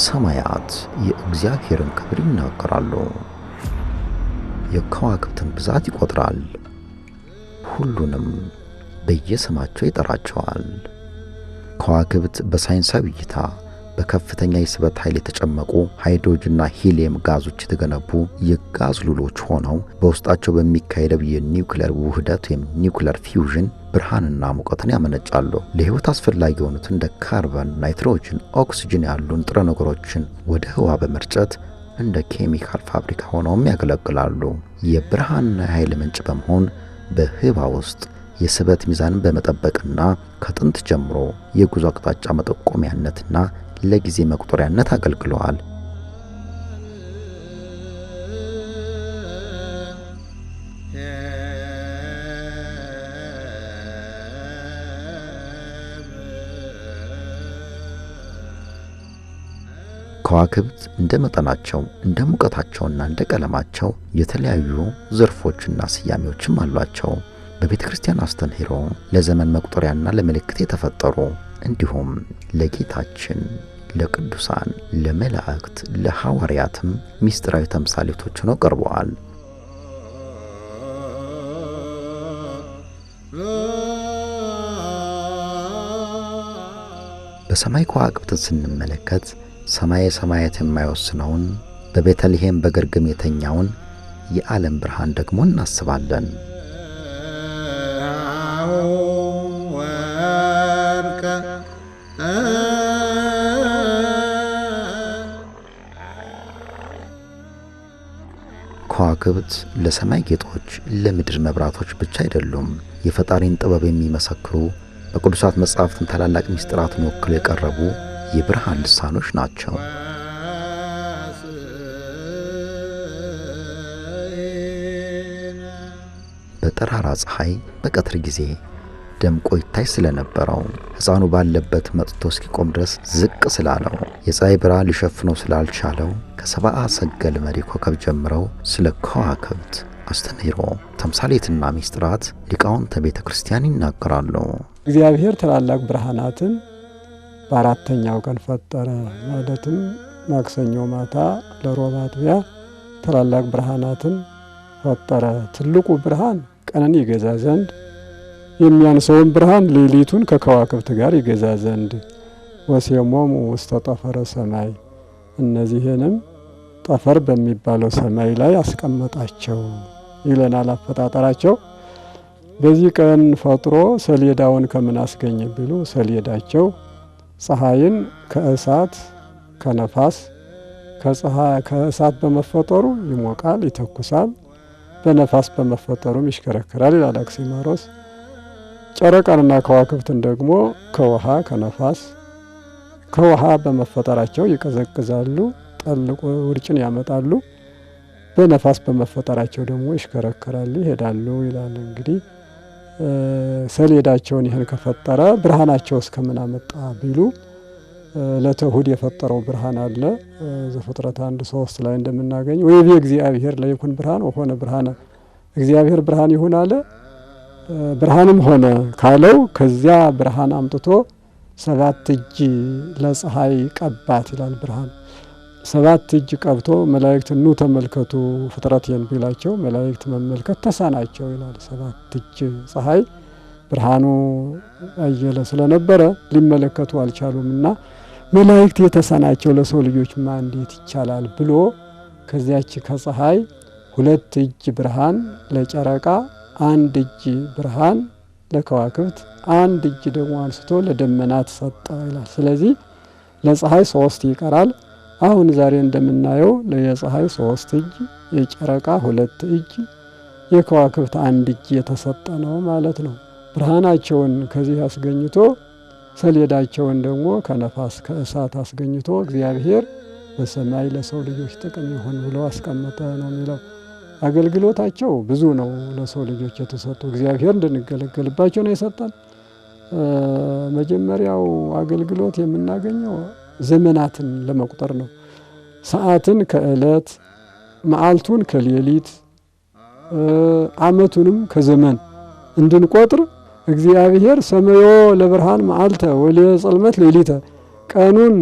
ሰማያት የእግዚአብሔርን ክብር ይናገራሉ። የከዋክብትን ብዛት ይቆጥራል፣ ሁሉንም በየስማቸው ይጠራቸዋል። ከዋክብት በሳይንሳዊ እይታ በከፍተኛ የስበት ኃይል የተጨመቁ ሃይድሮጅንና ሂሊየም ጋዞች የተገነቡ የጋዝ ሉሎች ሆነው በውስጣቸው በሚካሄደው የኒውክሌር ውህደት ወይም ኒውክሌር ፊውዥን ብርሃንና ሙቀትን ያመነጫሉ። ለህይወት አስፈላጊ የሆኑት እንደ ካርበን፣ ናይትሮጅን፣ ኦክሲጅን ያሉ ንጥረ ነገሮችን ወደ ህዋ በመርጨት እንደ ኬሚካል ፋብሪካ ሆነውም ያገለግላሉ። የብርሃንና የኃይል ምንጭ በመሆን በህዋ ውስጥ የስበት ሚዛንን በመጠበቅና ከጥንት ጀምሮ የጉዞ አቅጣጫ መጠቆሚያነትና ለጊዜ መቁጠሪያነት አገልግለዋል። ከዋክብት እንደ መጠናቸው እንደ ሙቀታቸውና እንደ ቀለማቸው የተለያዩ ዘርፎችና ስያሜዎችም አሏቸው። በቤተ ክርስቲያን አስተምህሮ ለዘመን መቁጠሪያና ለምልክት የተፈጠሩ እንዲሁም ለጌታችን፣ ለቅዱሳን፣ ለመላእክት፣ ለሐዋርያትም ሚስጥራዊ ተምሳሌቶች ሆነው ቀርበዋል። በሰማይ ከዋክብትን ስንመለከት ሰማየ ሰማያት የማይወስነውን በቤተልሔም በግርግም የተኛውን የዓለም ብርሃን ደግሞ እናስባለን። ከዋክብት ለሰማይ ጌጦች፣ ለምድር መብራቶች ብቻ አይደሉም። የፈጣሪን ጥበብ የሚመሰክሩ በቅዱሳት መጻሕፍትን ታላላቅ ምስጢራትን ወክለው የቀረቡ የብርሃን ልሳኖች ናቸው። በጠራራ ፀሐይ በቀትር ጊዜ ደምቆ ይታይ ስለነበረው ሕፃኑ ባለበት መጥቶ እስኪቆም ድረስ ዝቅ ስላለው የፀሐይ ብርሃን ሊሸፍነው ስላልቻለው ከሰብአ ሰገል መሪ ኮከብ ጀምረው ስለ ከዋክብት አስተምህሮ ተምሳሌትና ሚስጥራት ሊቃውንተ ቤተ ክርስቲያን ይናገራሉ። እግዚአብሔር ታላላቅ ብርሃናትን በአራተኛው ቀን ፈጠረ። ማለትም ማክሰኞ ማታ ለሮብ አጥቢያ ታላላቅ ብርሃናትን ፈጠረ። ትልቁ ብርሃን ቀንን ይገዛ ዘንድ፣ የሚያንሰውን ብርሃን ሌሊቱን ከከዋክብት ጋር ይገዛ ዘንድ ወሴሞሙ ውስተ ጠፈረ ሰማይ፣ እነዚህንም ጠፈር በሚባለው ሰማይ ላይ አስቀመጣቸው ይለናል አፈጣጠራቸው። በዚህ ቀን ፈጥሮ ሰሌዳውን ከምን አስገኘ ቢሉ ሰሌዳቸው ፀሐይን ከእሳት ከነፋስ ከእሳት በመፈጠሩ ይሞቃል ይተኩሳል፣ በነፋስ በመፈጠሩም ይሽከረከራል ይላል አክሲማሮስ። ጨረቃንና ከዋክብትን ደግሞ ከውሃ ከነፋስ ከውሃ በመፈጠራቸው ይቀዘቅዛሉ፣ ጠልቆ ውርጭን ያመጣሉ፣ በነፋስ በመፈጠራቸው ደግሞ ይሽከረከራሉ ይሄዳሉ ይላል። እንግዲህ ሰሌዳቸውን ይህን ከፈጠረ ብርሃናቸው እስከምን አመጣ ቢሉ ለተሁድ የፈጠረው ብርሃን አለ። ዘፍጥረት 1:3 ላይ እንደምናገኝ ወይቤ እግዚአብሔር ለይኩን ብርሃን ወሆነ ብርሃነ፣ እግዚአብሔር ብርሃን ይሁን አለ፣ ብርሃንም ሆነ ካለው ከዚያ ብርሃን አምጥቶ 7 እጅ ለፀሐይ ቀባት ይላል። ብርሃን 7 እጅ ቀብቶ መላእክት ኑ ተመልከቱ ፍጥረቴን ቢላቸው መላእክት መመልከት ተሳናቸው ይላል። 7 እጅ ፀሐይ ብርሃኑ አየለ ስለነበረ ሊመለከቱ አልቻሉምና መላእክት የተሳናቸው ለሰው ልጆች እንዴት ይቻላል ብሎ ከዚያች ከፀሐይ 2 እጅ ብርሃን ለጨረቃ፣ 1 እጅ ብርሃን ለከዋክብት፣ 1 እጅ ደግሞ አንስቶ ለደመናት ሰጠ ይላል። ስለዚህ ለፀሐይ 3 ይቀራል። አሁን ዛሬ እንደምናየው ለፀሐይ 3 እጅ፣ የጨረቃ 2 እጅ፣ የከዋክብት 1 እጅ የተሰጠ ነው ማለት ነው። ብርሃናቸውን ከዚህ አስገኝቶ ሰሌዳቸውን ደግሞ ከነፋስ ከእሳት አስገኝቶ እግዚአብሔር በሰማይ ለሰው ልጆች ጥቅም ይሁን ብሎ አስቀመጠ ነው የሚለው። አገልግሎታቸው ብዙ ነው። ለሰው ልጆች የተሰጡ እግዚአብሔር እንድንገለገልባቸው ነው የሰጠን። መጀመሪያው አገልግሎት የምናገኘው ዘመናትን ለመቁጠር ነው። ሰዓትን ከዕለት፣ መዓልቱን ከሌሊት፣ ዓመቱንም ከዘመን እንድንቆጥር እግዚአብሔር ሰመዮ ለብርሃን መዓልተ ወለጽልመት ሌሊተ፣ ቀኑን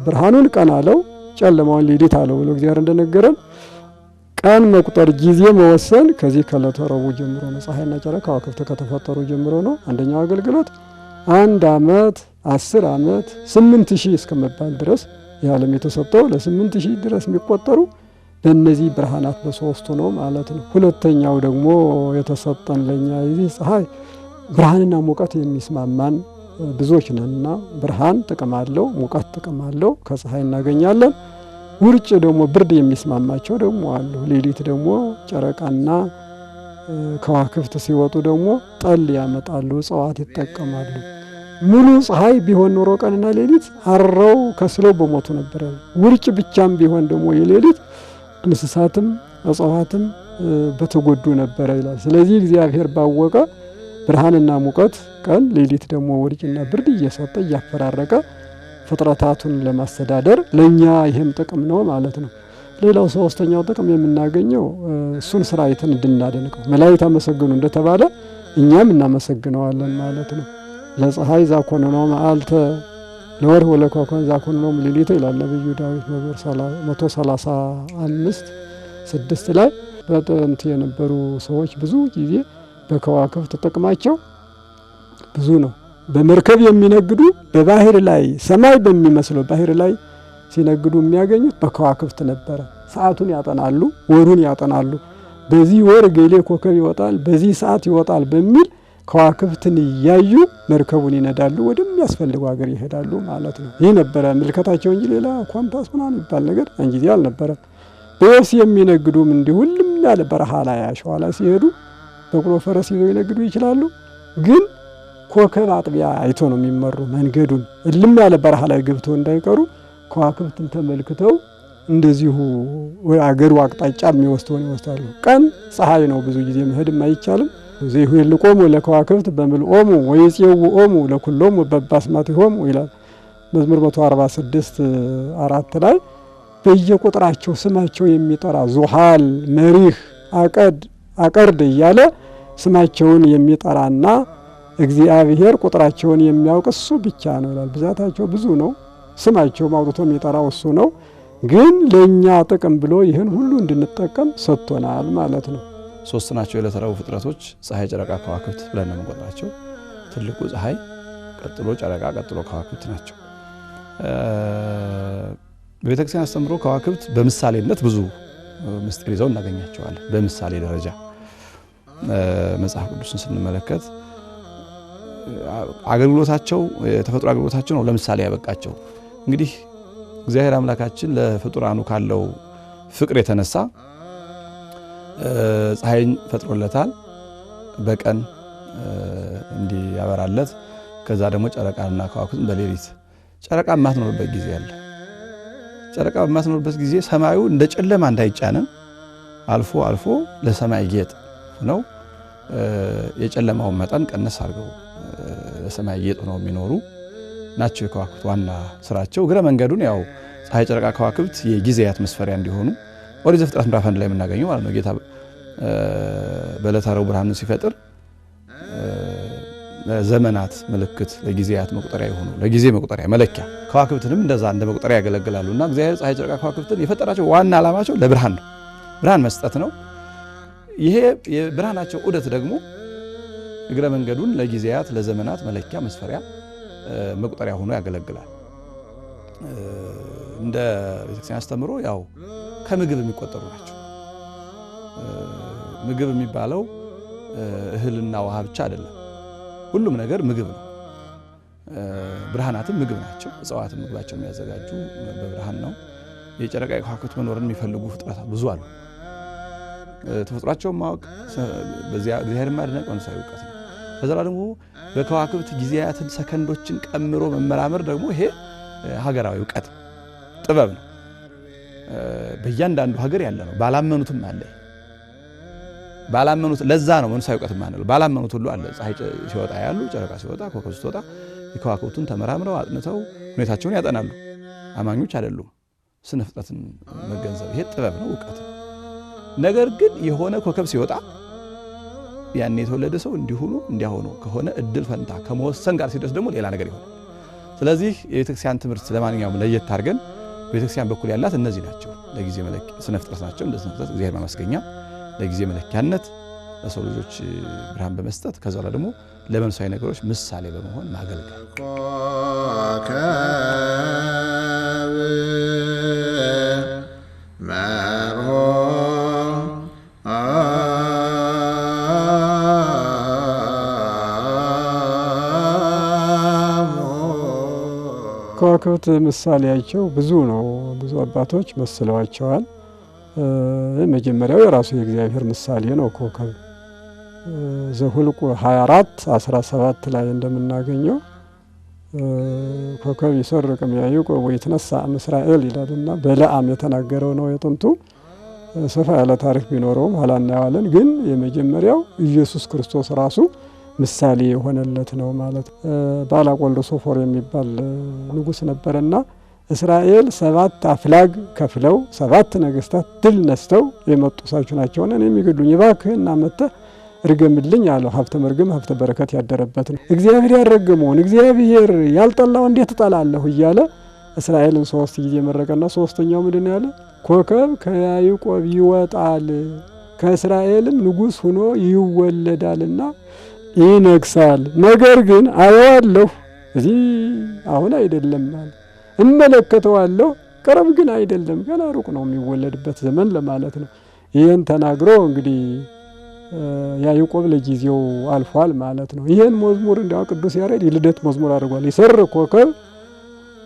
ብርሃኑን ቀን አለው፣ ጨለማውን ሌሊት አለው ብሎ እግዚአብሔር እንደነገረን ቀን መቁጠር ጊዜ መወሰን ከዚህ ከዕለተ ረቡዕ ጀምሮ ነው። ፀሐይና ጨረቃ ከዋክብት ከተፈጠሩ ጀምሮ ነው። አንደኛው አገልግሎት 1 ዓመት 10 ዓመት 8000 እስከመባል ድረስ የዓለም የተሰጠው ለ8000 ድረስ የሚቆጠሩ በእነዚህ ብርሃናት በሶስቱ ነው ማለት ነው። ሁለተኛው ደግሞ የተሰጠን ለኛ የዚህ ፀሐይ ብርሃንና ሙቀት የሚስማማን ብዙዎች ነንና ብርሃን ጥቅም አለው፣ ሙቀት ጥቅም አለው፣ ከፀሐይ እናገኛለን። ውርጭ ደግሞ ብርድ የሚስማማቸው ደግሞ አሉ። ሌሊት ደግሞ ጨረቃና ከዋክብት ሲወጡ ደግሞ ጠል ያመጣሉ፣ እጽዋት ይጠቀማሉ። ሙሉ ፀሐይ ቢሆን ኖሮ ቀንና ሌሊት አረው ከስለው በሞቱ ነበር። ውርጭ ብቻም ቢሆን ደግሞ የሌሊት እንስሳትም እጽዋትም በተጎዱ ነበር ይላል። ስለዚህ እግዚአብሔር ባወቀ ብርሃንና ሙቀት ቀን ሌሊት ደግሞ ውርጭና ብርድ እየሰጠ እያፈራረቀ ፍጥረታቱን ለማስተዳደር ለኛ ይሄም ጥቅም ነው ማለት ነው። ሌላው ሶስተኛው ጥቅም የምናገኘው እሱን ስራ አይተን እንድናደንቀው መላእክት አመሰግኑ እንደተባለ እኛም እናመሰግነዋለን ማለት ነው። ለፀሐይ ዛኮንኖ መዓልተ ለወርኅ ወለኮከብ ዛኮንኖ ሌሊተ ይላል ነብዩ ዳዊት መዝሙር 135:6 ላይ በጥንት የነበሩ ሰዎች ብዙ ጊዜ በከዋክብት ጥቅማቸው ብዙ ነው። በመርከብ የሚነግዱ በባህር ላይ ሰማይ በሚመስለው ባህር ላይ ሲነግዱ የሚያገኙት በከዋክብት ነበረ። ሰዓቱን ያጠናሉ፣ ወሩን ያጠናሉ። በዚህ ወር ገሌ ኮከብ ይወጣል፣ በዚህ ሰዓት ይወጣል በሚል ከዋክብትን እያዩ መርከቡን ይነዳሉ፣ ወደሚያስፈልገው ሀገር ይሄዳሉ ማለት ነው። ይህ ነበረ ምልከታቸው እንጂ ሌላ ኮምፓስ ምናምን ይባል ነገር ያን ጊዜ አልነበረም። በየብስ የሚነግዱም እንዲሁ ሁሉም ያለ በረሃ ላይ አሸዋ ላይ ሲሄዱ በቅሎ ፈረስ ይዘው ይነግዱ ይችላሉ። ግን ኮከብ አጥቢያ አይቶ ነው የሚመሩ። መንገዱን እልም ያለ በረሃ ላይ ገብተው እንዳይቀሩ ከዋክብትን ተመልክተው እንደዚሁ አገሩ አቅጣጫ የሚወስደውን ይወስዳሉ። ቀን ፀሐይ ነው፣ ብዙ ጊዜ መሄድም አይቻልም። ዘይሁልቆሙ ለከዋክብት በምልኦሙ ወይጼውኦሙ ለኩሎሙ በባስማቲሆሙ ይላል መዝሙር 146:4 ላይ በየቁጥራቸው ስማቸው የሚጠራ ዙሃል፣ መሪህ፣ አቀርድ እያለ ስማቸውን የሚጠራና እግዚአብሔር ቁጥራቸውን የሚያውቅ እሱ ብቻ ነው ይላል። ብዛታቸው ብዙ ነው፣ ስማቸው ማውጥቶ የሚጠራው እሱ ነው። ግን ለኛ ጥቅም ብሎ ይህን ሁሉ እንድንጠቀም ሰጥቶናል ማለት ነው። ሶስት ናቸው የዕለተ ረቡዕ ፍጥረቶች፣ ፀሐይ፣ ጨረቃ፣ ከዋክብት ብለን ነው የምንቆጥራቸው። ትልቁ ፀሐይ፣ ቀጥሎ ጨረቃ፣ ቀጥሎ ከዋክብት ናቸው። በቤተክርስቲያን አስተምሮ ከዋክብት በምሳሌነት ብዙ ምስጢር ይዘው እናገኛቸዋለን። በምሳሌ ደረጃ መጽሐፍ ቅዱስን ስንመለከት አገልግሎታቸው የተፈጥሮ አገልግሎታቸው ነው ለምሳሌ ያበቃቸው። እንግዲህ እግዚአብሔር አምላካችን ለፍጡራኑ ካለው ፍቅር የተነሳ ፀሐይን ፈጥሮለታል በቀን እንዲያበራለት። ከዛ ደግሞ ጨረቃና ከዋክብትን በሌሊት። ጨረቃ የማትኖርበት ጊዜ አለ። ጨረቃ በማትኖርበት ጊዜ ሰማዩ እንደ ጨለማ እንዳይጫነን አልፎ አልፎ ለሰማይ ጌጥ ነው የጨለማውን መጠን ቀነስ አድርገው ለሰማይ ጌጥ ነው የሚኖሩ ናቸው የከዋክብት ዋና ስራቸው። እግረ መንገዱን ያው ፀሐይ፣ ጨረቃ፣ ከዋክብት የጊዜያት መስፈሪያ እንዲሆኑ ኦሪት ዘፍጥረት ምዕራፍ 1 ላይ የምናገኘው ማለት ነው። ጌታ በዕለተ ረቡዕ ብርሃኑን ሲፈጥር ዘመናት ምልክት ለጊዜያት መቁጠሪያ የሆኑ ለጊዜ መቁጠሪያ መለኪያ፣ ከዋክብትንም እንደዛ እንደ መቁጠሪያ ያገለግላሉና እግዚአብሔር ፀሐይ፣ ጨረቃ፣ ከዋክብትን የፈጠራቸው ዋና ዓላማቸው ለብርሃን ነው፣ ብርሃን መስጠት ነው። ይሄ የብርሃናቸው ዑደት ደግሞ እግረ መንገዱን ለጊዜያት ለዘመናት መለኪያ መስፈሪያ መቁጠሪያ ሆኖ ያገለግላል። እንደ ቤተክርስቲያን አስተምሮ ያው ከምግብ የሚቆጠሩ ናቸው። ምግብ የሚባለው እህልና ውሃ ብቻ አይደለም፣ ሁሉም ነገር ምግብ ነው። ብርሃናትም ምግብ ናቸው። እጽዋትም ምግባቸው የሚያዘጋጁ በብርሃን ነው። የጨረቃ የከዋክብት መኖርን የሚፈልጉ ፍጥረታት ብዙ አሉ። ተፈጥሯቸውን ማወቅ በዚያ እግዚአብሔር ማድነቅ መንፈሳዊ እውቀት ነው። ከዛ ደግሞ በከዋክብት ጊዜያትን ሰከንዶችን ቀምሮ መመራመር ደግሞ ይሄ ሀገራዊ እውቀት ጥበብ ነው። በእያንዳንዱ ሀገር ያለ ነው። ባላመኑትም አለ። ባላመኑት ለዛ ነው መንፈሳዊ እውቀት ማለት ነው። ባላመኑት ሁሉ አለ። ፀሐይ ሲወጣ ያሉ፣ ጨረቃ ሲወጣ፣ ኮከብ ሲወጣ የከዋክብቱን ተመራምረው አጥንተው ሁኔታቸውን ያጠናሉ። አማኞች አይደሉም። ስነ ፍጥረትን መገንዘብ ይሄ ጥበብ ነው፣ እውቀት ነው። ነገር ግን የሆነ ኮከብ ሲወጣ ያን የተወለደ ሰው እንዲሆኑ እንዲያሆኑ ከሆነ እድል ፈንታ ከመወሰን ጋር ሲደርስ ደግሞ ሌላ ነገር ይሆናል። ስለዚህ የቤተክርስቲያን ትምህርት ለማንኛውም ለየት አድርገን ቤተክርስቲያን በኩል ያላት እነዚህ ናቸው። ለጊዜ መለኪያ ስነ ፍጥረት ናቸው። እንደ ስነ ፍጥረት እግዚአብሔር ማመስገኛ፣ ለጊዜ መለኪያነት ለሰው ልጆች ብርሃን በመስጠት ከዛ ላይ ደግሞ ለመንፈሳዊ ነገሮች ምሳሌ በመሆን ማገልገል። ከዋክብት ምሳሌያቸው ብዙ ነው። ብዙ አባቶች መስለዋቸዋል። መጀመሪያው የራሱ የእግዚአብሔር ምሳሌ ነው ኮከብ። ዘኍልቍ 24:17 ላይ እንደምናገኘው ኮከብ ይሰርቅ እምያዕቆብ ወይትነሣ እምእስራኤል ይላልና በለዓም የተናገረው ነው የጥንቱ። ሰፋ ያለ ታሪክ ቢኖረውም ኋላ እናየዋለን። ግን የመጀመሪያው ኢየሱስ ክርስቶስ ራሱ ምሳሌ የሆነለት ነው ማለት። ባላቅ ወልደ ሶፎር የሚባል ንጉሥ ነበረና እስራኤል 7 አፍላግ ከፍለው 7 ነገስታት ድል ነስተው የመጡ ሳችሁ ናቸውና እኔ የሚገዱኝ እባክህና መጥተህ እርገምልኝ አለው። ሀብተ መርገም ሀብተ በረከት ያደረበት ነው። እግዚአብሔር ያረገመውን እግዚአብሔር ያልጠላው እንዴት እጠላለሁ እያለ እስራኤልን 3 ጊዜ መረቀና ሶስተኛው ምንድን ያለ ኮከብ ከያዕቆብ ይወጣል ከእስራኤልም ንጉሥ ሆኖ ይወለዳልና ይነግሳል። ነገር ግን አየዋለሁ እዚህ አሁን አይደለም ማለት እመለከተዋለሁ ቅርብ ግን አይደለም ገና ሩቅ ነው የሚወለድበት ዘመን ለማለት ነው። ይሄን ተናግሮ እንግዲህ ያዕቆብ ለጊዜው አልፏል ማለት ነው። ይሄን መዝሙር እንዲያው ቅዱስ ያሬድ የልደት መዝሙር አድርጓል። ይሰርቅ ኮከብ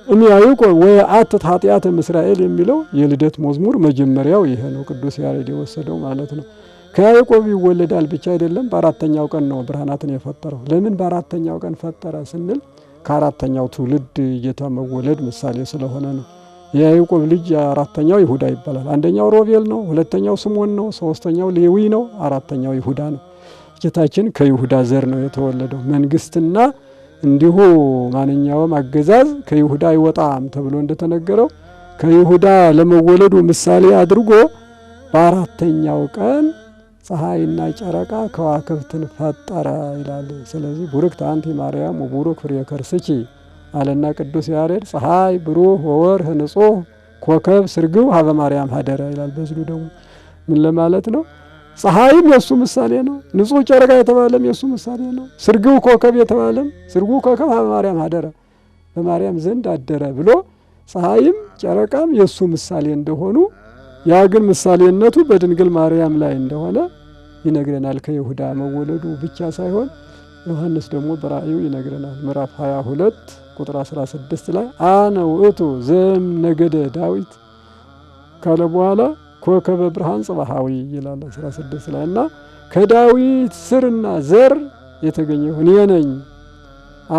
እምያዕቆብ ወየአትት ኃጢአተ እስራኤል የሚለው የልደት መዝሙር መጀመሪያው ይሄ ነው ቅዱስ ያሬድ የወሰደው ማለት ነው። ከያዕቆብ ይወለዳል ብቻ አይደለም በአራተኛው ቀን ነው ብርሃናትን የፈጠረው። ለምን በአራተኛው ቀን ፈጠረ ስንል ከአራተኛው ትውልድ ጌታ መወለድ ምሳሌ ስለሆነ ነው። የያዕቆብ ልጅ አራተኛው ይሁዳ ይባላል። አንደኛው ሮቤል ነው፣ ሁለተኛው ስምዖን ነው፣ ሶስተኛው ሌዊ ነው፣ አራተኛው ይሁዳ ነው። ጌታችን ከይሁዳ ዘር ነው የተወለደው። መንግስትና እንዲሁ ማንኛውም አገዛዝ ከይሁዳ አይወጣም ተብሎ እንደተነገረው ከይሁዳ ለመወለዱ ምሳሌ አድርጎ በአራተኛው ቀን ፀሐይና ጨረቃ ከዋክብትን ፈጠረ ይላል። ስለዚህ ቡርክት አንቲ ማርያም ወቡሩክ ፍሬ ከርስኪ አለና ቅዱስ ያሬድ ፀሐይ ብሩህ ወወርህ ንጹህ ኮከብ ስርግው ሀበ ማርያም ሀደረ ይላል። በዚሁ ደግሞ ምን ለማለት ነው? ፀሐይም የሱ ምሳሌ ነው። ንጹህ ጨረቃ የተባለም የሱ ምሳሌ ነው። ስርግው ኮከብ የተባለም ስርግው ኮከብ ሀበ ማርያም ሀደረ በማርያም ዘንድ አደረ ብሎ ፀሐይም ጨረቃም የሱ ምሳሌ እንደሆኑ ያ ግን ምሳሌነቱ በድንግል ማርያም ላይ እንደሆነ ይነግረናል። ከይሁዳ መወለዱ ብቻ ሳይሆን ዮሐንስ ደግሞ በራእዩ ይነግረናል። ምዕራፍ 22 ቁጥር 16 ላይ አነ ውእቱ ዘም ነገደ ዳዊት ካለ በኋላ ኮከበ ብርሃን ጽባሃዊ ይላል 16 ላይ እና ከዳዊት ስርና ዘር የተገኘሁ እኔ ነኝ፣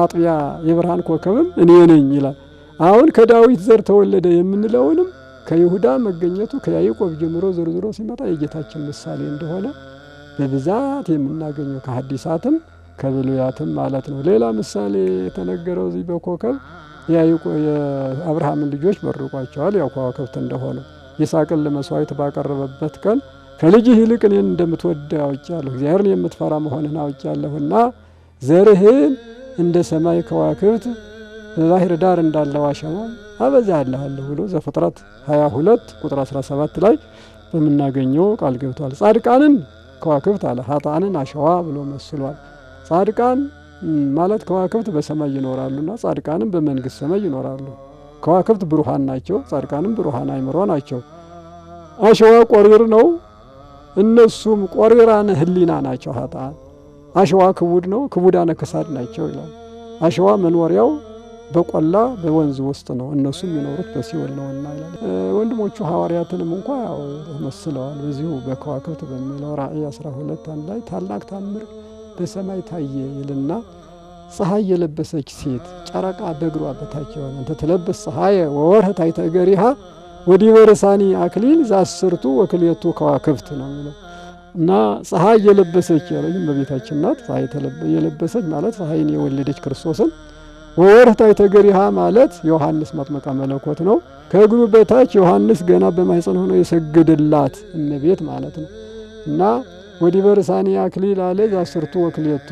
አጥቢያ የብርሃን ኮከብም እኔ ነኝ ይላል። አሁን ከዳዊት ዘር ተወለደ የምንለውንም ከይሁዳ መገኘቱ ከያዕቆብ ጀምሮ ዝርዝሮ ሲመጣ የጌታችን ምሳሌ እንደሆነ በብዛት የምናገኘው ከሐዲሳትም ከብሉያትም ማለት ነው። ሌላ ምሳሌ የተነገረው እዚህ በኮከብ የአብርሃምን ልጆች መርቋቸዋል። ያው ከዋክብት እንደሆነ ይስሐቅን ለመስዋዕት ባቀረበበት ቀን ከልጅህ ይልቅ እኔን እንደምትወድ አውቄአለሁ፣ እግዚአብሔርን የምትፈራ መሆንህን አውቄአለሁና ዘርህን እንደ ሰማይ ከዋክብት በባህር ዳር እንዳለው አሸዋ አበዛልሃለሁ ብሎ ዘፍጥረት 22 ቁጥር 17 ላይ በምናገኘው ቃል ገብቷል። ጻድቃንን ከዋክብት አለ፣ ኃጥአንን አሸዋ ብሎ መስሏል። ጻድቃን ማለት ከዋክብት በሰማይ ይኖራሉና ጻድቃንም በመንግስት ሰማይ ይኖራሉ። ከዋክብት ብሩሃን ናቸው፣ ጻድቃንም ብሩሃን አእምሮ ናቸው። አሸዋ ቆሪር ነው፣ እነሱም ቆሪራነ ህሊና ናቸው። ኃጥአን አሸዋ ክቡድ ነው፣ ክቡዳነ ክሳድ ናቸው ይላል። አሸዋ መኖሪያው በቆላ በወንዝ ውስጥ ነው፣ እነሱም የሚኖሩት በሲኦል ነውና ይላል። ወንድሞቹ ሐዋርያትንም እንኳ ያው መስለዋል። በዚሁ በከዋክብት በሚለው ራእይ 12 አንድ ላይ ታላቅ ታምር በሰማይ ታየ ይልና ፀሐይ የለበሰች ሴት ጨረቃ በእግሯ በታች የሆነ እንተ ትለብስ ፀሐይ ወወርኅ ታሕተ እገሪሃ ወዲበ ርሳኒ አክሊል ዘአስርቱ ወክልኤቱ ከዋክብት ነው የሚለው እና ፀሐይ የለበሰች ያለኝ በቤታችን ናት። ፀሐይ የለበሰች ማለት ፀሐይን የወለደች ክርስቶስን ወወርኅ ታሕተ እገሪሃ ማለት ዮሐንስ መጥምቀ መለኮት ነው። ከእግሩ በታች ዮሐንስ ገና በማኅፀን ሆኖ የሰገደላት እመቤት ማለት ነው እና ወዲበ ርሳኒ አክሊል አለ ዘአስርቱ ወክልኤቱ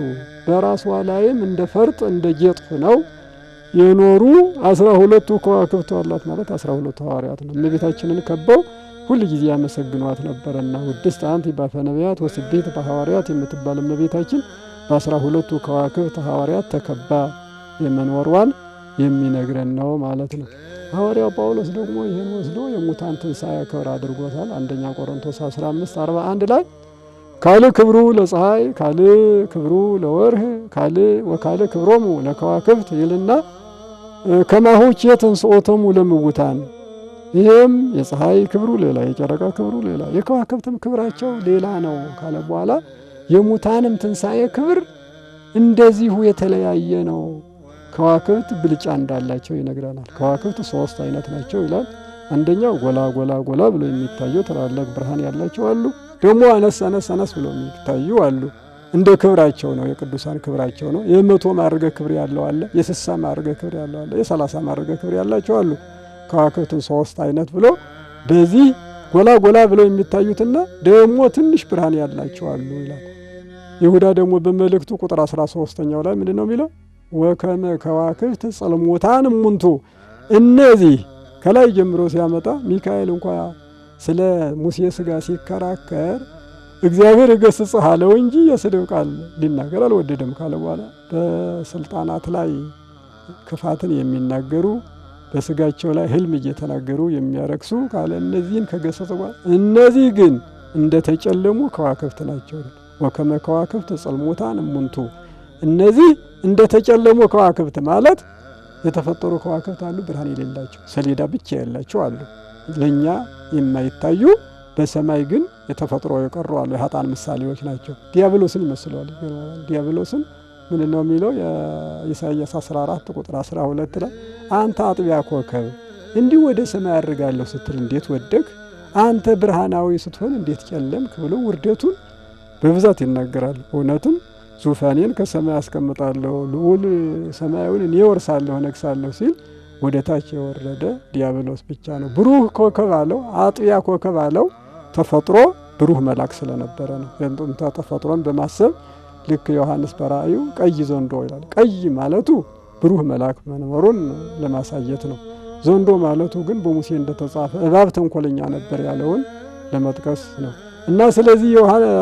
በራሷ ላይም እንደ ፈርጥ እንደ ጌጥ ነው የኖሩ 12 ከዋክብት አሏት ማለት 12 ሐዋርያት ነው። እመቤታችንን ከበው ሁል ጊዜ ያመሰግኗት ነበርና ውድስት አንቲ በአፈ ነቢያት ወስቤት በሐዋርያት የምትባል እመቤታችን በ12 ከዋክብት ሐዋርያት ተከባ የመኖሯን የሚነግረን ነው ማለት ነው። ሐዋርያው ጳውሎስ ደግሞ ይህን ወስዶ የሙታን ትንሣኤ ክብር አድርጎታል። አንደኛ ቆሮንቶስ 15:41 ላይ ካልእ ክብሩ ለፀሐይ ካልእ ክብሩ ለወርህ ካልእ ክብሮሙ ለከዋክብት ይልና ከማሆች የተንስኦተሙ ለምውታን ይህም የፀሐይ ክብሩ ሌላ የጨረቃ ክብሩ ሌላ የከዋክብትም ክብራቸው ሌላ ነው ካለ በኋላ የሙታንም ትንሣኤ ክብር እንደዚሁ የተለያየ ነው። ከዋክብት ብልጫ እንዳላቸው ይነግረናል። ከዋክብት 3 አይነት ናቸው ይላል። አንደኛው ጎላ ጎላ ጎላ ብሎ የሚታዩ ትላልቅ ብርሃን ያላቸው አሉ። ደግሞ አነስ አነስ ብሎ የሚታዩ አሉ። እንደ ክብራቸው ነው። የቅዱሳን ክብራቸው ነው። የ100 ማዕርገ ክብር ያለው አለ። የ60 ማዕርገ ክብር ያለው አለ። የ30 ማዕርገ ክብር ያላቸው አሉ። ከዋክብትን 3 አይነት ብሎ በዚህ ጎላ ጎላ ብለው የሚታዩትና ደግሞ ትንሽ ብርሃን ያላቸው አሉ ይላል። ይሁዳ ደግሞ በመልእክቱ ቁጥር 13ኛው ላይ ምንድነው የሚለው? ወከመ ከዋክብት ጸልሞታን እሙንቱ። እነዚህ ከላይ ጀምሮ ሲያመጣ ሚካኤል እንኳ ስለ ሙሴ ሥጋ ሲከራከር እግዚአብሔር ይገሥጽህ አለው እንጂ የስድብ ቃል ሊናገር አልወደደም ካለ በኋላ በስልጣናት ላይ ክፋትን የሚናገሩ በስጋቸው ላይ ህልም እየተናገሩ የሚያረክሱ ካለ እነዚህን ከገሰጸ በኋላ እነዚህ ግን እንደተጨለሙ ከዋክብት ናቸው። ወከመ ከዋክብት ጸልሞታን እሙንቱ። እነዚህ እንደተጨለሙ ከዋክብት ማለት የተፈጠሩ ከዋክብት አሉ፣ ብርሃን የሌላቸው ሰሌዳ ብቻ ያላቸው አሉ፣ ለኛ የማይታዩ በሰማይ ግን የተፈጥሮ የቀሩ አሉ። የኃጥአን ምሳሌዎች ናቸው። ዲያብሎስን ይመስለዋል። ዲያብሎስን ምን ነው የሚለው? የኢሳይያስ 14 ቁጥር 12 ላይ አንተ አጥቢያ ኮከብ እንዲህ ወደ ሰማይ አድርጋለሁ ስትል እንዴት ወደቅ? አንተ ብርሃናዊ ስትሆን እንዴት ጨለምክ? ብሎ ውርደቱን በብዛት ይናገራል። እውነትም ዙፋኔን ከሰማይ አስቀምጣለሁ፣ ልዑል ሰማያዊን እኔ ወርሳለሁ፣ ነግሳለሁ ሲል ወደ ታች የወረደ ዲያብሎስ ብቻ ነው። ብሩህ ኮከብ አለው፣ አጥቢያ ኮከብ አለው። ተፈጥሮ ብሩህ መልአክ ስለነበረ ነው። የጥንተ ተፈጥሮን በማሰብ ልክ ዮሐንስ በራእዩ ቀይ ዘንዶ ይላል። ቀይ ማለቱ ብሩህ መልአክ መኖሩን ለማሳየት ነው። ዘንዶ ማለቱ ግን በሙሴ እንደተጻፈ እባብ ተንኮለኛ ነበር ያለውን ለመጥቀስ ነው። እና ስለዚህ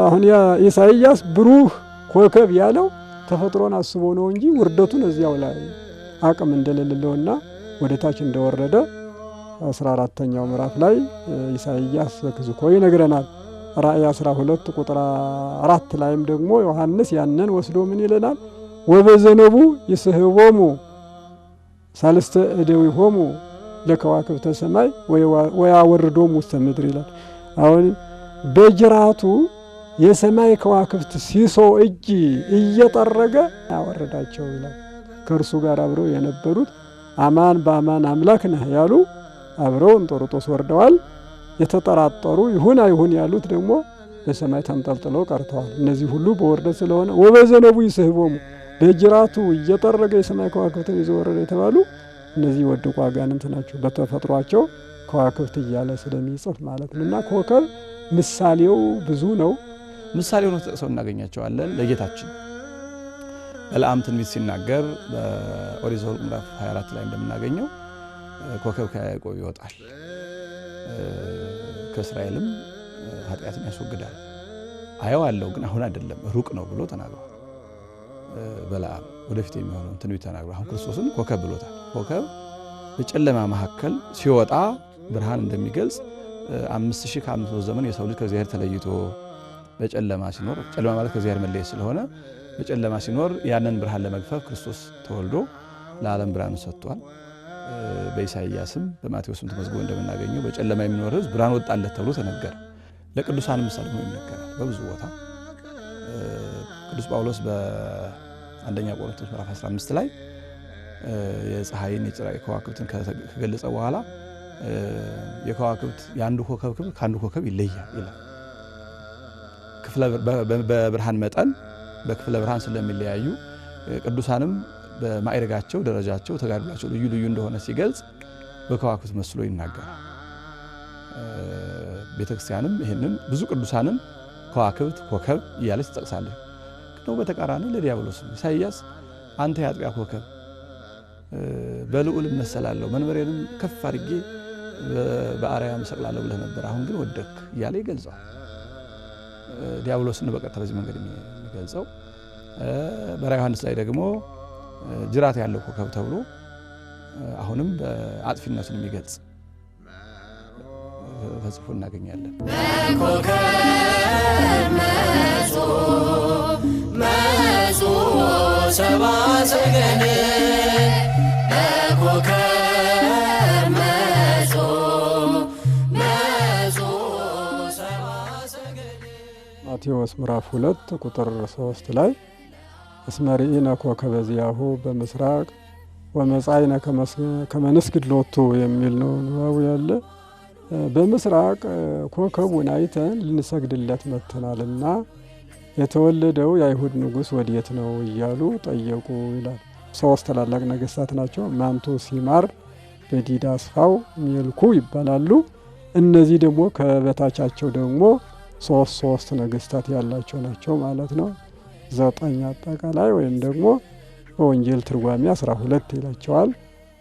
አሁን ኢሳይያስ ብሩህ ኮከብ ያለው ተፈጥሮን አስቦ ነው እንጂ ውርደቱን እዚያው ላይ አቅም እንደሌለውና ወደ ታች እንደወረደ 14ኛው ምዕራፍ ላይ ኢሳይያስ ዘክዝኮ ይነግረናል። ራእይ 12 ቁጥር 4 ላይም ደግሞ ዮሐንስ ያንን ወስዶ ምን ይለናል? ወበዘነቡ ይስህቦሙ ሳልስተ እደዊሆሙ ለከዋክብተ ሰማይ ወያወርዶሙ ውስተ ምድር ይላል። አሁን በጅራቱ የሰማይ ከዋክብት ሲሶ እጅ እየጠረገ ያወረዳቸው ይላል። ከእርሱ ጋር አብረው የነበሩት አማን በአማን አምላክ ነህ ያሉ አብረው እንጦርጦስ ወርደዋል። የተጠራጠሩ ይሁን አይሁን ያሉት ደግሞ በሰማይ ተንጠልጥለው ቀርተዋል። እነዚህ ሁሉ በወርደት ስለሆነ ወበዘነቡ ይስህቦሙ በጅራቱ እየጠረገ የሰማይ ከዋክብትን ይዘው ወረደ የተባሉ እነዚህ ወድቁ አጋንንት ናቸው። በተፈጥሯቸው ከዋክብት እያለ ስለሚጽፍ ማለት ነው። እና ኮከብ ምሳሌው ብዙ ነው። ምሳሌው ነው ተጠቅሰው እናገኛቸዋለን። ለጌታችን በለዓም ትንቢት ሲናገር በኦሪት ዘኍልቍ ምዕራፍ 24 ላይ እንደምናገኘው ኮከብ ከያዕቆብ ይወጣል፣ ከእስራኤልም ኃጢአትን ያስወግዳል። አየዋለሁ ግን አሁን አይደለም ሩቅ ነው ብሎ ተናግሯል። በለዓም ወደፊት የሚሆነውን ትንቢት ተናግሯል። አሁን ክርስቶስን ኮከብ ብሎታል። ኮከብ በጨለማ መካከል ሲወጣ ብርሃን እንደሚገልጽ 5500 ዘመን የሰው ልጅ ከእግዚአብሔር ተለይቶ በጨለማ ሲኖር፣ ጨለማ ማለት ከእግዚአብሔር መለየት ስለሆነ በጨለማ ሲኖር ያንን ብርሃን ለመግፈፍ ክርስቶስ ተወልዶ ለዓለም ብርሃን ሰጥቷል። በኢሳይያስም በማቴዎስም ተመዝግቦ እንደምናገኘው በጨለማ የሚኖር ሕዝብ ብርሃን ወጣለት ተብሎ ተነገረ። ለቅዱሳን ምሳሌ ሆኖ ይነገራል በብዙ ቦታ። ቅዱስ ጳውሎስ በአንደኛ ቆሮንቶስ ምዕራፍ 15 ላይ የፀሐይን የጨረቃ ከዋክብትን ከገለጸ በኋላ የከዋክብት የአንዱ ኮከብ ክብር ከአንዱ ኮከብ ይለያል ይላል። በብርሃን መጠን በክፍለ ብርሃን ስለሚለያዩ ቅዱሳንም በማዕረጋቸው ደረጃቸው ተጋድሏቸው ልዩ ልዩ እንደሆነ ሲገልጽ በከዋክብት መስሎ ይናገራል። ቤተክርስቲያንም ይህንን ብዙ ቅዱሳንን ከዋክብት ኮከብ እያለች ትጠቅሳለች። ነው በተቃራኒ ለዲያብሎስ ኢሳይያስ አንተ የአጥቢያ ኮከብ በልዑል እመሰላለሁ መንበሬንም ከፍ አድርጌ በአርያም እሰቅላለሁ ብለህ ነበር፣ አሁን ግን ወደክ እያለ ይገልጸዋል። ዲያብሎስን በቀጥታ በዚህ መንገድ የሚገልጸው። በራዕየ ዮሐንስ ላይ ደግሞ ጅራት ያለው ኮከብ ተብሎ አሁንም በአጥፊነቱን የሚገልጽ ተጽፎ እናገኛለን። ሰብአ ሰገል ማቴዎስ ምዕራፍ 2 ቁጥር 3 ላይ እስመ ርኢነ ኮከበ ዚአሁ በምስራቅ ወመጻእነ ከመ ንስግድ ሎቱ የሚል ነው ንባቡ ያለ። በምስራቅ ኮከቡን አይተን ልንሰግድለት መጥተናልና የተወለደው የአይሁድ ንጉሥ ወዴት ነው እያሉ ጠየቁ ይላል። 3 ታላላቅ ነገሥታት ናቸው። ማንቱ፣ ሲማር፣ በዲዳ አስፋው፣ ሜልኩ ይባላሉ። እነዚህ ደግሞ ከበታቻቸው ደግሞ 3 ነገሥታት ያላቸው ናቸው ማለት ነው። 9 አጠቃላይ ወይም ደግሞ በወንጌል ትርጓሜ 12 ይላቸዋል።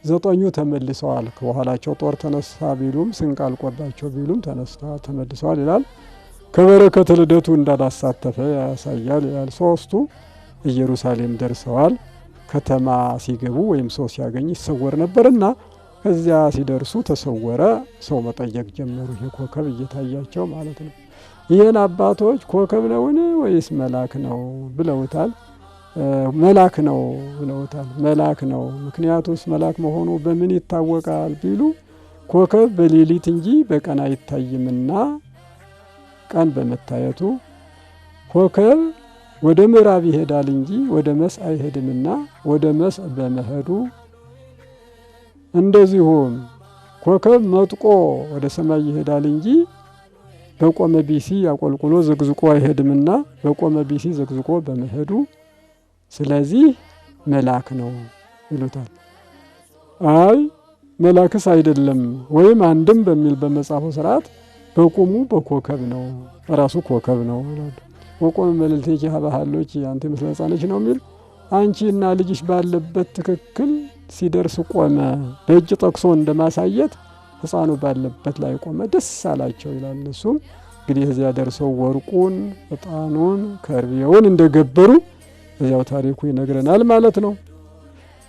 9ኙ ተመልሰዋል። ከኋላቸው ጦር ተነሳ ቢሉም ስንቅ አልቆባቸው ቢሉም ተመልሰዋል ይላል። ከበረከተ ልደቱ እንዳላሳተፈ ያሳያል ይላል። 3ቱ ኢየሩሳሌም ደርሰዋል። ከተማ ሲገቡ ወይም ሰው ሲያገኝ ይሰወር ነበርና ከዚያ ሲደርሱ ተሰወረ። ሰው መጠየቅ ጀመሩ። ይሄ ኮከብ እየታያቸው ማለት ነው። ይህን አባቶች ኮከብ ነውን ወይስ መልአክ ነው ብለውታል። መልአክ ነው ብለውታል። መልአክ ነው። ምክንያቱስ መልአክ መሆኑ በምን ይታወቃል ቢሉ ኮከብ በሌሊት እንጂ በቀን አይታይምና ቀን በመታየቱ፣ ኮከብ ወደ ምዕራብ ይሄዳል እንጂ ወደ መስእ አይሄድምና ወደ መስእ በመሄዱ፣ እንደዚሁም ኮከብ መጥቆ ወደ ሰማይ ይሄዳል እንጂ በቆመ ቢሲ አቆልቁሎ ዘግዝቆ አይሄድምና በቆመ ቢሲ ዘግዝቆ በመሄዱ ስለዚህ መልአክ ነው ይሉታል። አይ መልአክስ አይደለም ወይም አንድም በሚል በመጽሐፉ ስርዓት በቁሙ በኮከብ ነው፣ ራሱ ኮከብ ነው ይላሉ። ወቆመ መልዕልቴኪ ሀበ ሀሎኪ አንተ ምስለ ሕፃንኪ ነው የሚል አንቺና ልጅሽ ባለበት ትክክል ሲደርስ ቆመ። በእጅ ጠቅሶ እንደማሳየት ሕፃኑ ባለበት ላይ ቆመ፣ ደስ አላቸው ይላል። እነሱም እንግዲህ እዚያ ደርሰው ወርቁን፣ ዕጣኑን፣ ከርቤውን እንደገበሩ እዚያው ታሪኩ ይነግረናል ማለት ነው።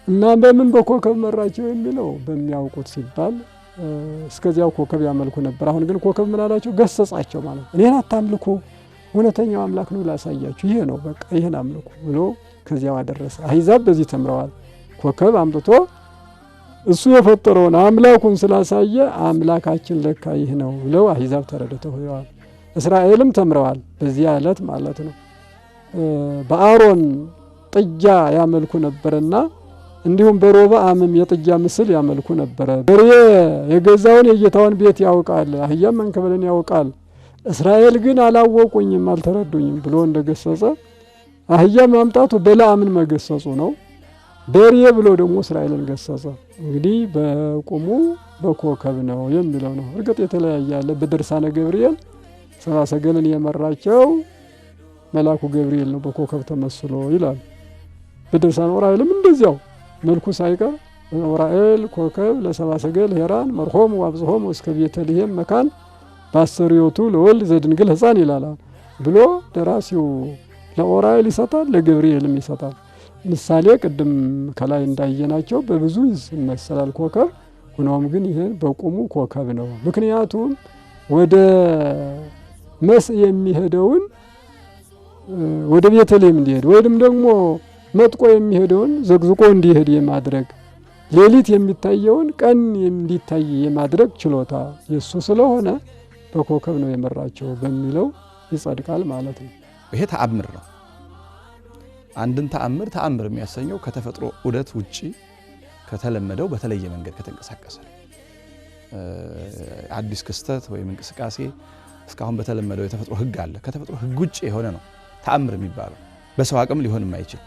እና በምን በኮከብ መራቸው የሚለው በሚያውቁት ሲባል እስከዚያው ኮከብ ያመልኩ ነበር። አሁን ግን ኮከብ ምን አላቸው? ገሰጻቸው ማለት ነው። እኔን አታምልኩ፣ እውነተኛው አምላክ ነው ላሳያችሁ፣ ይሄ ነው በቃ ይሄን አምልኩ ብሎ ከዚያው አደረሰ። አሕዛብ በዚህ ተምረዋል። ኮከብ አምጥቶ እሱ የፈጠረውን አምላኩን ስላሳየ አምላካችን ለካ ይህ ነው ብለው አሕዛብ ተረድተው ሆነዋል። እስራኤልም ተምረዋል በዚያ ዕለት ማለት ነው። በአሮን ጥጃ ያመልኩ ነበርና እንዲሁም በሮብዓምም የጥጃ ምስል ያመልኩ ነበረ። በሬ የገዛውን የጌታውን ቤት ያውቃል፣ አህያም መንከበልን ያውቃል፣ እስራኤል ግን አላወቁኝም አልተረዱኝም ብሎ እንደገሰጸ አህያ ማምጣቱ በለዓምን መገሰጹ ነው። በሬ ብሎ ደግሞ እስራኤልን ገሰጸ። እንግዲህ በቁሙ በኮከብ ነው የሚለው ነው። እርግጥ የተለያየ ያለ በድርሳነ ገብርኤል ሰብአ ሰገልን የመራቸው መልአኩ ገብርኤል ነው በኮከብ ተመስሎ ይላል። በድርሳነ ዑራኤልም እንደዚያው መልኩ ሳይቀር ዑራኤል ኮከብ ለሰብአ ሰገል ሄራን መርሆም ወአብጽሖም እስከ ቤተልሔም መካን በአስተርእዮቱ ለወልድ ዘድንግል ሕፃን ይላል ብሎ ደራሲው ለዑራኤል ይሰጣል፣ ለገብርኤልም ይሰጣል። ምሳሌ ቅድም ከላይ እንዳየናቸው በብዙ ይመሰላል ኮከብ። ሆኖም ግን ይሄን በቁሙ ኮከብ ነው። ምክንያቱም ወደ መስእ የሚሄደውን ወደ ቤተልሔም እንዲሄድ ወይም ደግሞ መጥቆ የሚሄደውን ዘግዝቆ እንዲሄድ የማድረግ ሌሊት የሚታየውን ቀን እንዲታይ የማድረግ ችሎታ የሱ ስለሆነ በኮከብ ነው የመራቸው በሚለው ይጸድቃል ማለት ነው። ይሄ ተአምር ነው። አንድን ተአምር የሚያሰኘው ከተፈጥሮ ዑደት ውጪ ከተለመደው በተለየ መንገድ ከተንቀሳቀሰ አዲስ ክስተት ወይም እንቅስቃሴ እስካሁን በተለመደው የተፈጥሮ ሕግ አለ። ከተፈጥሮ ሕግ ውጪ የሆነ ነው ተአምር የሚባለው። በሰው አቅም ሊሆን የማይችል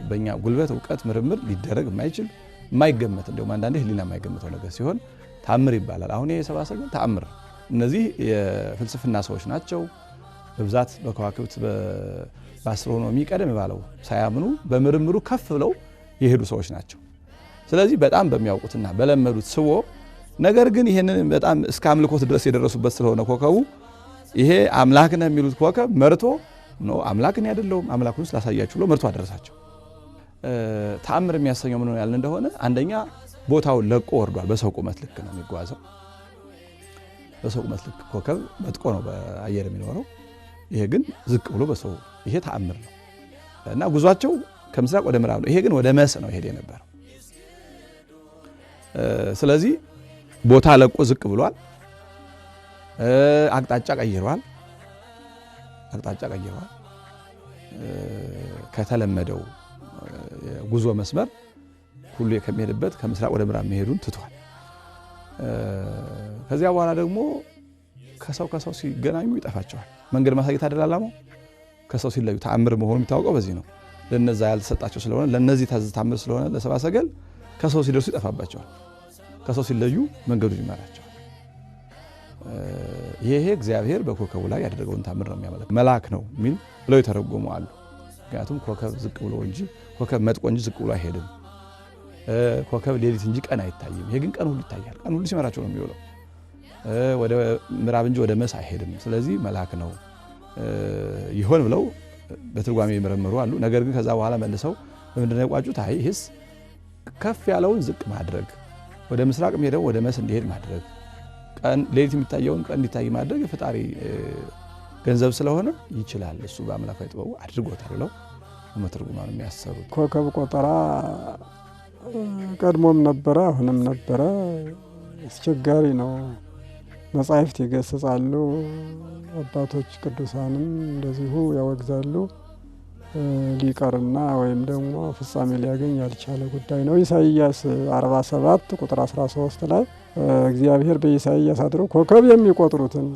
በእኛ ጉልበት፣ እውቀት፣ ምርምር ሊደረግ የማይችል የማይገመት እንዲሁም አንዳንዴ ሕሊና የማይገመተው ነገር ሲሆን ተአምር ይባላል። አሁን የሰብአ ሰገል ተአምር እነዚህ የፍልስፍና ሰዎች ናቸው። በብዛት በከዋክብት በአስትሮኖሚ ቀደም ባለው ሳያምኑ በምርምሩ ከፍ ብለው የሄዱ ሰዎች ናቸው። ስለዚህ በጣም በሚያውቁትና በለመዱት ስቦ ነገር ግን ይሄንን በጣም እስከ አምልኮት ድረስ የደረሱበት ስለሆነ ኮከቡ ይሄ አምላክ ነው የሚሉት ኮከብ መርቶ ነው አምላክ ነው አይደለም አምላኩን ስላሳያችሁ ብሎ መርቶ አደረሳቸው። ተአምር የሚያሰኘው ምን ያልን እንደሆነ አንደኛ ቦታውን ለቆ ወርዷል። በሰው ቁመት ልክ ነው የሚጓዘው። በሰው ቁመት ልክ ኮከብ መጥቆ ነው በአየር የሚኖረው። ይሄ ግን ዝቅ ብሎ በሰው ይሄ ተአምር ነው እና ጉዟቸው ከምስራቅ ወደ ምዕራብ ነው። ይሄ ግን ወደ መስ ነው ሄደ ነበር። ስለዚህ ቦታ ለቆ ዝቅ ብሏል። አቅጣጫ ቀይሯል። ከተለመደው ጉዞ መስመር ሁሉ ከሚሄድበት ከምስራቅ ወደ ምዕራብ መሄዱን ትቷል። ከዚያ በኋላ ደግሞ ከሰው ሲገናኙ ይጠፋቸዋል። መንገድ ማሳየት አይደላላማው ከሰው ሲለዩ ተአምር መሆኑ የሚታወቀው በዚህ ነው። ለነዛ ያልተሰጣቸው ስለሆነ ለነዚህ ተአምር ስለሆነ ለሰብአ ሰገል ከሰው ሲደርሱ ይጠፋባቸዋል። ከሰው ሲለዩ መንገዱን ይመራቸዋል። ይሄ እግዚአብሔር በኮከቡ ላይ ያደረገውን ተአምር ነው የሚያመለክተው። መልአክ ነው የሚል ብለው የተረጎሙ አሉ። ምክንያቱም ኮከብ ዝቅ ብሎ እንጂ ኮከብ መጥቆ እንጂ ዝቅ ብሎ አይሄድም። ኮከብ ሌሊት እንጂ ቀን አይታይም። ይሄ ግን ቀን ሁሉ ይታያል። ቀን ሁሉ ሲመራቸው ነው የሚውለው። ወደ ምዕራብ እንጂ ወደ መስ አይሄድም። ስለዚህ መልአክ ነው ይሆን ብለው በትርጓሜ የመረመሩ አሉ። ነገር ግን ከዛ በኋላ መልሰው በምንድነው የቋጩት? አይ ይሄስ ከፍ ያለውን ዝቅ ማድረግ፣ ወደ ምስራቅ ሄደው ወደ መስ እንዲሄድ ማድረግ፣ ቀን ሌሊት የሚታየውን ቀን እንዲታይ ማድረግ የፈጣሪ ገንዘብ ስለሆነ ይችላል፣ እሱ በአምላካዊ ጥበቡ አድርጎታል ብለው መተርጉማን የሚያሰሩት። ኮከብ ቆጠራ ቀድሞም ነበረ፣ አሁንም ነበረ። አስቸጋሪ ነው። መጻሕፍት ይገስጻሉ፣ አባቶች ቅዱሳንም እንደዚሁ ያወግዛሉ። ሊቀርና ወይም ደግሞ ፍጻሜ ሊያገኝ ያልቻለ ጉዳይ ነው። ኢሳይያስ 47 ቁጥር 13 ላይ እግዚአብሔር በኢሳይያስ አድሮ ኮከብ የሚቆጥሩትን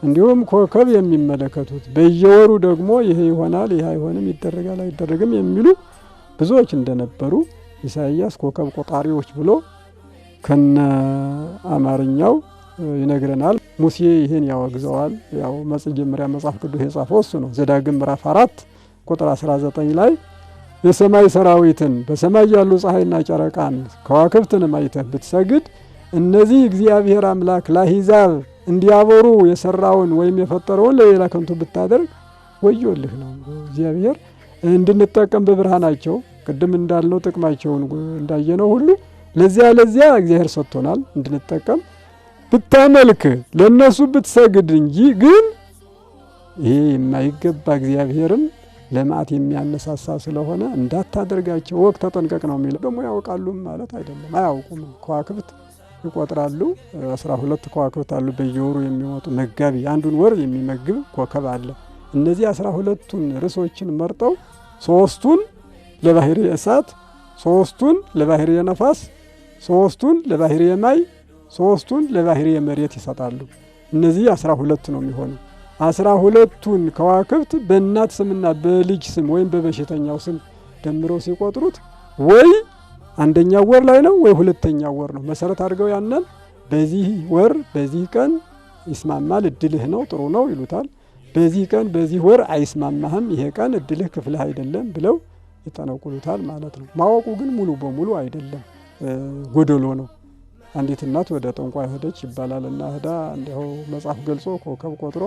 እንዲሁም ኮከብ የሚመለከቱት በየወሩ ደግሞ ይሄ ይሆናል፣ ይሄ አይሆንም፣ ይደረጋል፣ አይደረግም የሚሉ ብዙዎች እንደነበሩ ኢሳይያስ ኮከብ ቆጣሪዎች ብሎ ከነ አማርኛው ይነግረናል። ሙሴ ይሄን ያወግዘዋል። ያው መጀመሪያ መጽሐፍ ቅዱስ የጻፈው እሱ ነው። ዘዳግም ምዕራፍ 4 ቁጥር 19 ላይ የሰማይ ሰራዊትን በሰማይ ያሉ ፀሐይና ጨረቃን ከዋክብትንም አይተህ ብትሰግድ እነዚህ እግዚአብሔር አምላክ ለአሕዛብ እንዲያበሩ የሰራውን ወይም የፈጠረውን ለሌላ ከንቱ ብታደርግ ወዮልህ ነው። እግዚአብሔር እንድንጠቀም በብርሃናቸው ቅድም እንዳልነው ጥቅማቸውን እንዳየነው ሁሉ ለዚያ እግዚአብሔር ሰጥቶናል እንድንጠቀም። ብታመልክ ለነሱ ብትሰግድ እንጂ ግን ይሄ የማይገባ እግዚአብሔርን ለማት የሚያነሳሳ ስለሆነ እንዳታደርጋቸው ወቅ ተጠንቀቅ ነው የሚለው። ደግሞ ያውቃሉ ማለት አይደለም፣ አያውቁም። ከዋክብት ይቆጥራሉ። 12 ከዋክብት አሉ በየወሩ የሚወጡ መጋቢ፣ አንዱን ወር የሚመግብ ኮከብ አለ። እነዚህ 12ቱን ርዕሶችን መርጠው 3ቱን ለባህሪ እሳት፣ 3ቱን ለባህሪ ነፋስ፣ 3ቱን ለባህሪ ማይ፣ 3ቱን ለባህሪ መሬት ይሰጣሉ። እነዚህ 12 ነው የሚሆኑ። 12ቱን ከዋክብት በእናት ስምና በልጅ ስም ወይም በበሽተኛው ስም ደምረው ሲቆጥሩት ወይ አንደኛው ወር ላይ ነው ወይ ሁለተኛው ወር ነው መሰረት አድርገው ያንን በዚህ ወር በዚህ ቀን ይስማማል፣ እድልህ ነው፣ ጥሩ ነው ይሉታል። በዚህ ቀን በዚህ ወር አይስማማህም፣ ይሄ ቀን እድልህ ክፍልህ አይደለም ብለው ይጠነቁሉታል ማለት ነው። ማወቁ ግን ሙሉ በሙሉ አይደለም፣ ጎደሎ ነው። አንዲት እናት ወደ ጠንቋይ ሄደች ይባላል እና ሄዳ እንዲያው መጽሐፍ ገልጾ ኮከብ ቆጥሮ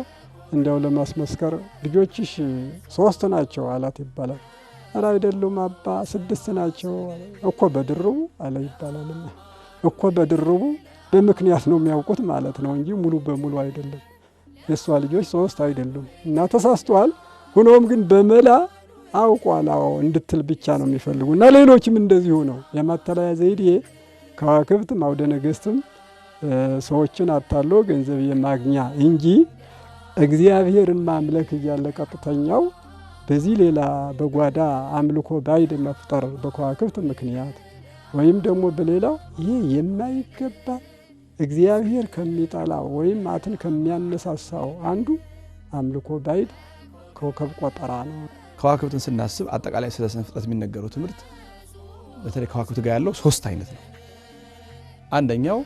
እንዲያው ለማስመስከር ልጆችሽ 3 ናቸው አላት ይባላል። ኧረ አይደሉም አባ 6 ናቸው እኮ በድርቡ አለ ይባላል። እኮ በድርቡ በምክንያት ነው የሚያውቁት ማለት ነው እንጂ ሙሉ በሙሉ አይደለም። የሷ ልጆች 3 አይደሉም እና ተሳስተዋል። ሆኖም ግን በመላ አውቋል እንድትል ብቻ ነው የሚፈልጉ እና ሌሎችም እንደዚሁ ነው። የማተላያ ዘይዴ ከዋክብት ማውደ ነገስትም ሰዎችን አታሎ ገንዘብ የማግኛ እንጂ እግዚአብሔርን ማምለክ እያለ ቀጥተኛው በዚህ ሌላ በጓዳ አምልኮ ባይድ መፍጠር በከዋክብት ምክንያት ወይም ደግሞ በሌላው ይሄ የማይገባ እግዚአብሔር ከሚጠላው ወይም ማትን ከሚያነሳሳው አንዱ አምልኮ ባይድ ኮከብ ቆጠራ ነው። ከዋክብትን ስናስብ አጠቃላይ ስለ ስነ ፍጥረት የሚነገረው ትምህርት በተለይ ከዋክብት ጋር ያለው 3 አይነት ነው። አንደኛው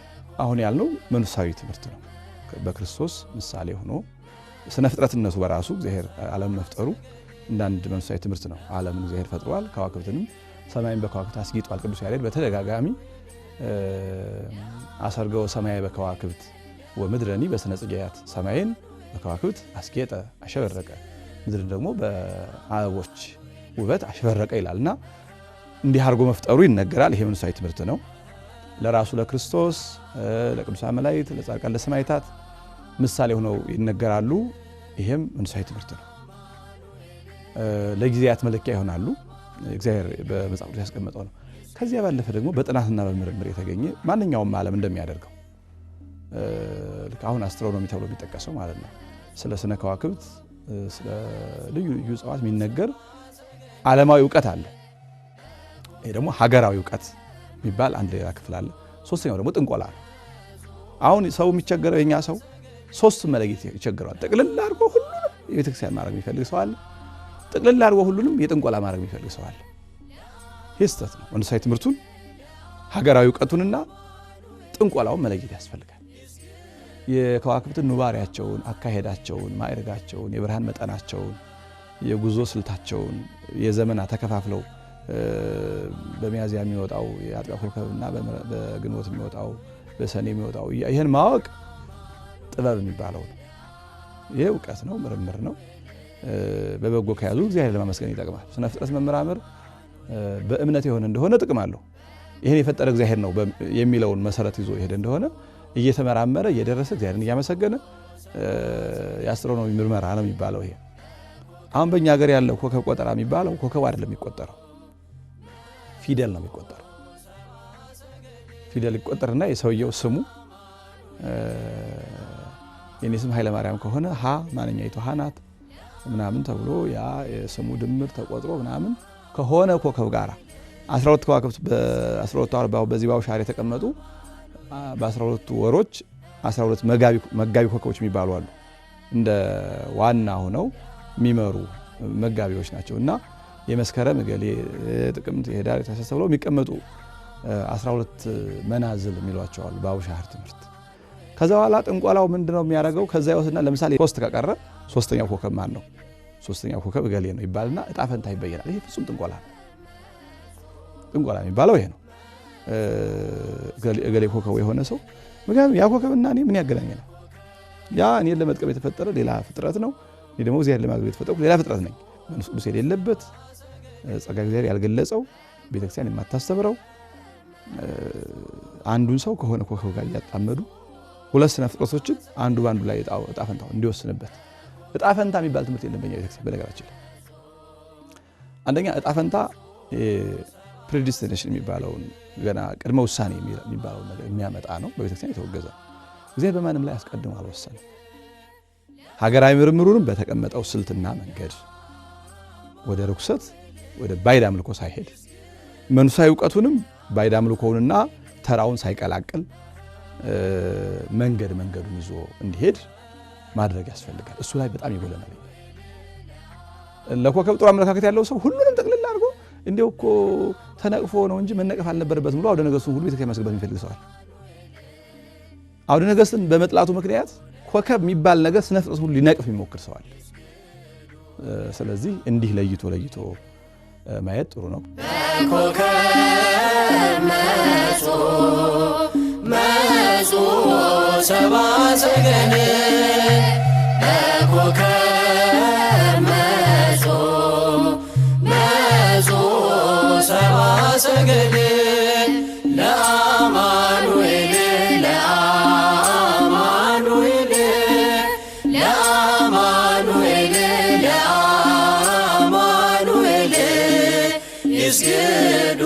አሁን ያልነው መንፈሳዊ ትምህርት ነው። በክርስቶስ ምሳሌ ሆኖ ስነ ፍጥረትነቱ በራሱ እግዚአብሔር ዓለም መፍጠሩ እንዳንድ መንፈሳዊ ትምህርት ነው። ዓለምን እግዚአብሔር ፈጥሯል፣ ከዋክብትንም ሰማይን በከዋክብት አስጊጧል። ቅዱስ ያሬድ በተደጋጋሚ አሰርገው ሰማይ በከዋክብት ወምድረኒ በስነ ጽጌያት ሰማይን በከዋክብት አስጌጠ አሸበረቀ፣ ምድርን ደግሞ በአበቦች ውበት አሸበረቀ ይላልና እንዲህ አድርጎ መፍጠሩ ይነገራል። ይሄ መንፈሳዊ ትምህርት ነው። ለራሱ ለክርስቶስ፣ ለቅዱሳን መላእክት፣ ለጻድቃን፣ ለሰማዕታት ምሳሌ ሆነው ይነገራሉ። ይሄም መንፈሳዊ ትምህርት ነው። ለጊዜያት መለኪያ ይሆናሉ። እግዚአብሔር በመጽሐፍ ቅዱስ ያስቀመጠው ነው። ከዚያ ባለፈ ደግሞ በጥናትና በምርምር የተገኘ ማንኛውም ዓለም እንደሚያደርገው አሁን አስትሮኖሚ ተብሎ የሚጠቀሰው ማለት ነው። ስለ ስነ ከዋክብት፣ ስለ ልዩ ልዩ እጽዋት የሚነገር ዓለማዊ እውቀት አለ። ይሄ ደግሞ ሀገራዊ እውቀት የሚባል አንድ ሌላ ክፍል አለ። ሶስተኛው ደግሞ ጥንቆላ ነው። አሁን ሰው የሚቸገረው የኛ ሰው ሶስቱን መለየት ይቸገረዋል። ጥቅልል አድርጎ ሁሉንም የቤተክርስቲያን ማድረግ የሚፈልግ ሰው አለ። ጥቅልል አድርጎ ሁሉንም የጥንቆላ ማድረግ የሚፈልግ ሰው አለ። ይህ ስህተት ነው። መንፈሳዊ ትምህርቱን ሀገራዊ እውቀቱንና ጥንቆላውን መለየት ያስፈልጋል። የከዋክብትን ኑባሪያቸውን፣ አካሄዳቸውን፣ ማዕረጋቸውን፣ የብርሃን መጠናቸውን፣ የጉዞ ስልታቸውን፣ የዘመናት ተከፋፍለው በሚያዝያ የሚወጣው የአጥቢያ ኮከብና በግንቦት የሚወጣው በሰኔ የሚወጣው ይህን ማወቅ ጥበብ የሚባለው ነው። ይህ እውቀት ነው፣ ምርምር ነው። በበጎ ከያዙ እግዚአብሔር ለማመስገን ይጠቅማል። ስነ ፍጥረት መመራመር በእምነት የሆነ እንደሆነ ጥቅም አለው። ይህን የፈጠረ እግዚአብሔር ነው የሚለውን መሰረት ይዞ የሄደ እንደሆነ እየተመራመረ እየደረሰ እግዚአብሔርን እያመሰገነ የአስትሮኖሚ ምርመራ ነው የሚባለው። ይሄ አሁን በእኛ ሀገር ያለው ኮከብ ቆጠራ የሚባለው ኮከብ አይደለም የሚቆጠረው፣ ፊደል ነው የሚቆጠረው። ፊደል ይቆጠርና የሰውየው ስሙ የኔ ስም ኃይለ ማርያም ከሆነ ሀ ማንኛይቱ ሀ ናት ምናምን ተብሎ ያ የስሙ ድምር ተቆጥሮ ምናምን ከሆነ ኮከብ ጋራ 12 ከዋክብት በ12 ወር በዚህ ባውሻር የተቀመጡ በ12 ወሮች 12 መጋቢ ኮከቦች የሚባሉ አሉ። እንደ ዋና ሆነው የሚመሩ መጋቢዎች ናቸው እና የመስከረም ገሌ ጥቅምት የህዳር የታህሳስ ብለው የሚቀመጡ 12 መናዝል የሚሏቸው አሉ በአቡሻህር ትምህርት። ከዛ በኋላ ጥንቆላው ምንድነው የሚያደርገው? ከዛ ይወስድና ለምሳሌ 3 ከቀረ ሶስተኛው ኮከብ ማን ነው? ሶስተኛው ኮከብ ገሌ ነው ይባልና እጣ ፈንታ ይበየናል። ይሄ ፍጹም ጥንቆላ ነው። ጥንቆላ የሚባለው ይሄ ነው። ገሌ ኮከብ የሆነ ሰው ምክንያቱም ያ ኮከብና እኔ ምን ያገናኘናል? ያ እኔን ለመጥቀም የተፈጠረ ሌላ ፍጥረት ነው። እኔ ደግሞ እግዚአብሔር ለማገልገል የተፈጠርኩ ሌላ ፍጥረት ነኝ። መንፈስ ቅዱስ የሌለበት ጸጋ እግዚአብሔር ያልገለጸው ቤተክርስቲያን የማታስተምረው አንዱን ሰው ከሆነ ኮከብ ጋር እያጣመዱ ሁለት ስነ ፍጥረቶችን አንዱ ባንዱ ላይ እጣ ፈንታው እንዲወስንበት። እጣ ፈንታ የሚባል ትምህርት የለም በእኛ ቤተክርስቲያን። በነገራችን ላይ አንደኛ እጣ ፈንታ ፕሬዲስቲኔሽን የሚባለውን ገና ቅድመ ውሳኔ የሚባለውን ነገር የሚያመጣ ነው። በቤተክርስቲያን የተወገዘ እግዚአብሔር በማንም ላይ አስቀድሞ አልወሰነም። ሀገራዊ ምርምሩንም በተቀመጠው ስልትና መንገድ ወደ ርኩሰት ወደ ባዕድ አምልኮ ሳይሄድ መንፈሳዊ እውቀቱንም ባዕድ አምልኮውንና ተራውን ሳይቀላቅል መንገዱን ይዞ እንዲሄድ ማድረግ ያስፈልጋል። እሱ ላይ በጣም ይጎለናል። ለኮከብ ጥሩ አመለካከት ያለው ሰው ሁሉንም ጠቅልል አድርጎ እንዲያው እኮ ተነቅፎ ነው እንጂ መነቀፍ አልነበረበትም ብሎ አውደ ነገሥቱን ሁሉ ቤተክርስቲያን ማስገባት የሚፈልግ ሰዋል። አውደ ነገሥትን በመጥላቱ ምክንያት ኮከብ የሚባል ነገር ስነ ፍጥረት ሁሉ ሊነቅፍ የሚሞክር ሰዋል። ስለዚህ እንዲህ ለይቶ ማየት ጥሩ ነው። ኮከብ መጾ ሰብአ ሰገል ኮከብ መጾ ሰብአ ሰገል ለአማኑኤል ይስገዱ